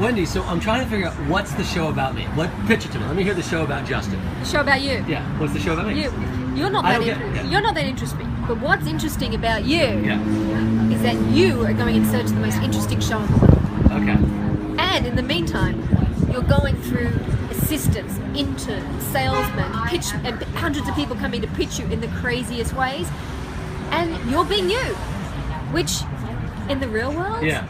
Wendy, so I'm trying to figure out what's the show about me. Pitch it to me. Let me hear the show about Justin. The show about you. Yeah. What's the show about me? You're not I that don't get it, yeah. You're not that interesting. But what's interesting about you Yeah. is that you are going in search of the most interesting show in the world. Okay. And in the meantime, you're going through assistants, interns, salesmen, and hundreds of people coming to pitch you in the craziest ways. And you're being you, which in the real world, Yeah.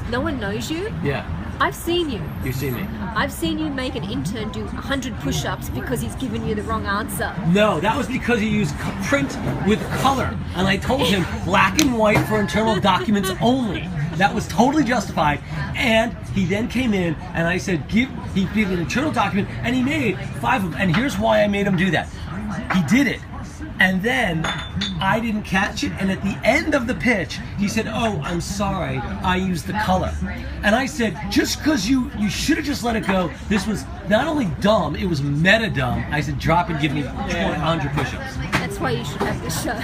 no one knows you. Yeah. I've seen you. You see me. I've seen you make an intern do 100 push-ups because he's given you the wrong answer. No, that was because he used print with color, and I told him black and white for internal documents only. That was totally justified, and he then came in, and I said, he gave an internal document, and he made 5 of them, and here's why I made him do that. He did it, and then I didn't catch it, and at the end of the pitch, he said, oh, I'm sorry, I used the color. And I said, just because you should have just let it go. This was not only dumb, it was meta dumb. I said, drop and give me 100 push-ups. That's why you should have this show.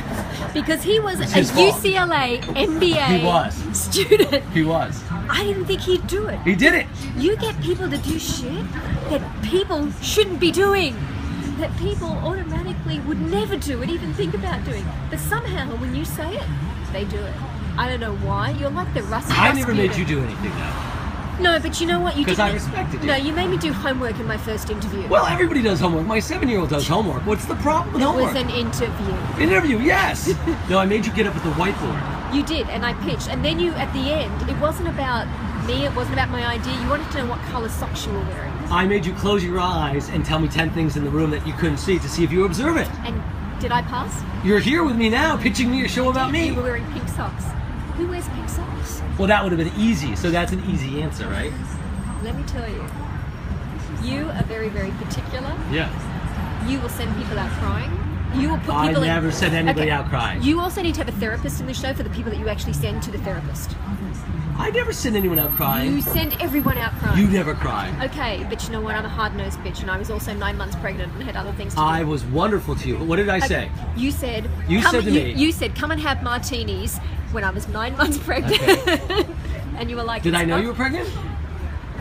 Because he was a his fault. UCLA MBA He was. student. He was. I didn't think he'd do it. He did it. You get people to do shit that people shouldn't be doing. That people automatically would never do it, even think about doing. But somehow, when you say it, they do it. I don't know why. You're like the Rusty I never Rasputin. made you do anything, though. No, but you know what? You Because didn't. I respected you. No, you made me do homework in my first interview. Well, everybody does homework. My 7-year-old does homework. What's the problem with it homework? was an interview. Interview, yes. No, I made you get up at the whiteboard. You did, and I pitched. And then you, at the end, it wasn't about me, it wasn't about my idea. You wanted to know what colour socks you were wearing. I made you close your eyes and tell me 10 things in the room that you couldn't see to see if you observe it. And did I pass? You're here with me now, pitching me a show about me. You were wearing pink socks. Who wears pink socks? Well, that would have been easy, so that's an easy answer, right? Let me tell you, you are very, very particular. Yeah. You will send people out crying. You will put I people never in... sent anybody out crying. You also need to have a therapist in the show for the people that you actually send to the therapist. I never send anyone out crying. You send everyone out crying. You never cry. Okay, but you know what? I'm a hard-nosed bitch, and I was also 9 months pregnant and had other things to do. I was wonderful to you. What did I say? You said... You said to me... You said, come and have martinis when I was 9 months pregnant. Okay. And you were like... Did I know you were pregnant?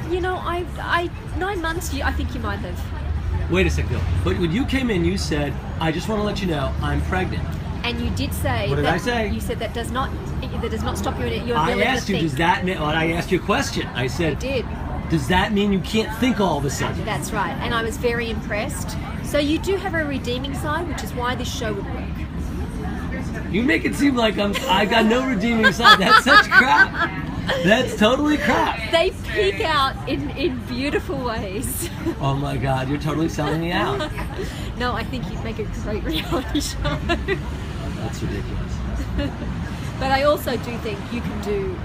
You know, 9 months, I think you might have. Wait a second, Bill. But when you came in, you said, I just want to let you know, I'm pregnant. And you did say... What did I say? You said that does not stop you in your ability I asked to you, think. does that mean... Well, I asked you a question. I You said, did. does that mean you can't think all of a sudden? That's right. And I was very impressed. So you do have a redeeming side, which is why this show would work. You make it seem like I got no redeeming side. That's such crap. That's totally crap. They peek out in beautiful ways. Oh my God, you're totally selling me out. No, I think you'd make a great reality show. That's ridiculous. But I also do think you can do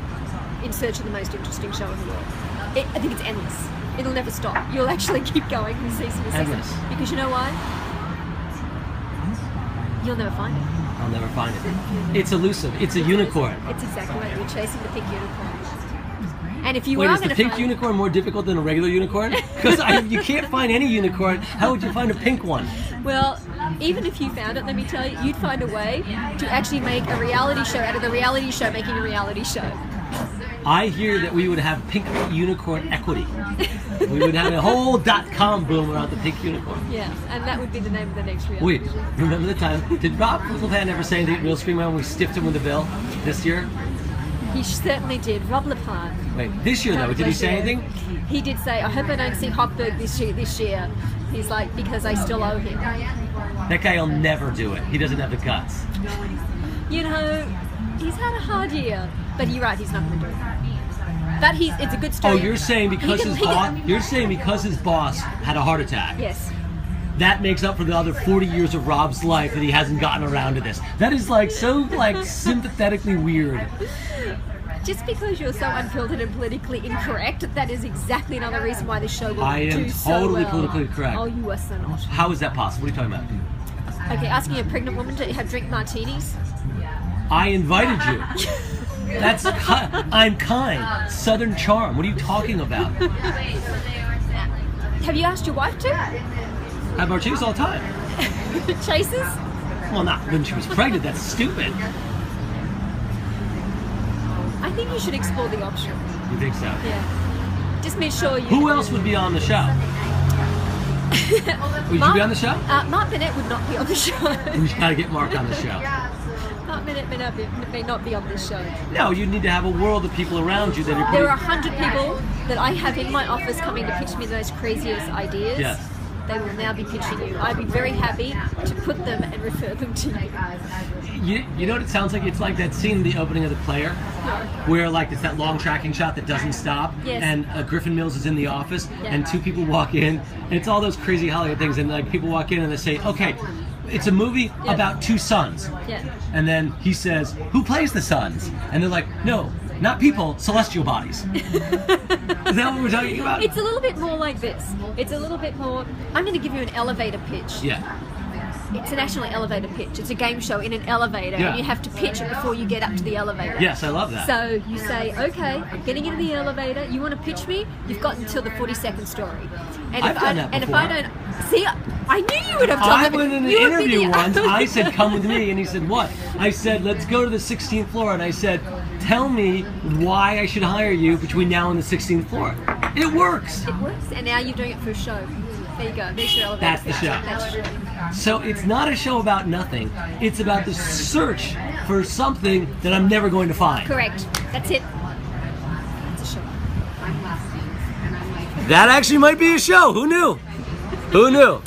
In Search of the Most Interesting Show in the World. I think it's endless. It'll never stop. You'll actually keep going from season to season. Endless. Because you know why? You'll never find it. I'll never find it. It's elusive. It's a unicorn. It's exactly right. You're chasing the pink unicorn. And if you Wait, are is going the to pink find unicorn more difficult than a regular unicorn? Because you can't find any unicorn. How would you find a pink one? Well, even if you found it, let me tell you, you'd find a way to actually make a reality show out of the reality show making a reality show. I hear that we would have pink unicorn equity. We would have a whole .com boom around the pink unicorn. Yeah, and that would be the name of the next reality Wait, show. remember the time? Did Rob Littlepan ever say anything real scream when we stiffed him with the bill this year? He certainly did. Rob LePlan. Wait, this year though, did he say anything? He did say, I hope I don't see Hofberg this year. He's like, because I still owe him. That guy will never do it. He doesn't have the guts. You know, he's had a hard year, but you're right, he's not going to do it. But it's a good story. Oh, you're saying because you're saying because his boss had a heart attack. Yes. That makes up for the other 40 years of Rob's life that he hasn't gotten around to this. That is like so sympathetically weird. Just because you're so unfiltered and politically incorrect, that is exactly another reason why the show will I am do so totally well. politically correct. Oh, you are so not. How is that possible? What are you talking about? Okay, asking a pregnant woman to have drink martinis. I invited you. That's I'm kind. Southern charm. What are you talking about? Have you asked your wife to? I have martinis all the time. Chasers? Well, not when she was pregnant. That's stupid. I think you should explore the option. You think so? Yeah. Just me assure you. Who else would be on the show? Would you be on the show? Mark Bennett would not be on the show. We gotta get Mark on the show. Mark Bennett may not be on this show. No, you need to have a world of people around you that are. There are 100 people that I have in my office coming to pitch me those craziest ideas. Yes. They will now be pitching you. I'd be very happy to put them and refer them to you. You know what it sounds like? It's like that scene in the opening of The Player, where like it's that long tracking shot that doesn't stop, Yes. and Griffin Mills is in the office, Yeah. and two people walk in, and it's all those crazy Hollywood things, and like people walk in and they say, okay, it's a movie Yeah. about two sons, Yeah. and then he says, who plays the sons? And they're like, no, not people, celestial bodies. Is that what we're talking about? It's a little bit more like this. It's a little bit more. I'm going to give you an elevator pitch. Yeah. It's an actual elevator pitch. It's a game show in an elevator, Yeah. and you have to pitch it before you get up to the elevator. Yes, I love that. So you say, okay, I'm getting into the elevator. You want to pitch me? You've got until the 42nd story. And I've done that and if before. I don't see, I knew you would have done I that. went in an You would be interview the- once. I said, come with me. And he said, what? I said, let's go to the 16th floor. And I said, tell me why I should hire you between now and the 16th floor. It works. It works, and now you're doing it for a show. There you go. There's your elevator That's the pitch. show. That's true. So it's not a show about nothing. It's about the search for something that I'm never going to find. Correct. That's it. It's a show. That actually might be a show. Who knew? Who knew?